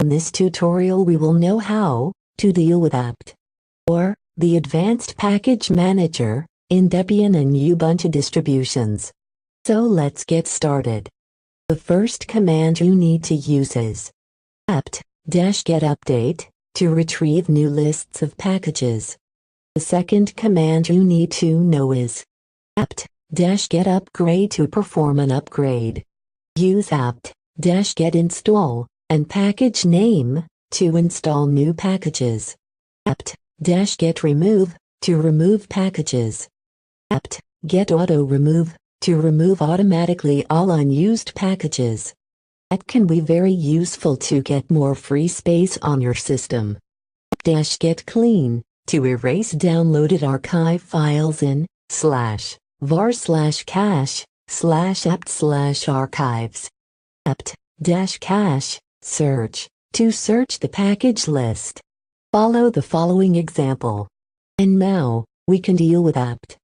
In this tutorial we will know how to deal with apt, or the Advanced Package Manager, in Debian and Ubuntu distributions. So let's get started. The first command you need to use is apt-get update to retrieve new lists of packages. The second command you need to know is apt-get upgrade to perform an upgrade. Use apt-get install and package name to install new packages. apt-get remove to remove packages. apt-get auto remove to remove automatically all unused packages. That can be very useful to get more free space on your system. apt-get clean to erase downloaded archive files in /var/cache/apt/archives. apt-cache search to search the package list. Follow the following example. And now, we can deal with apt.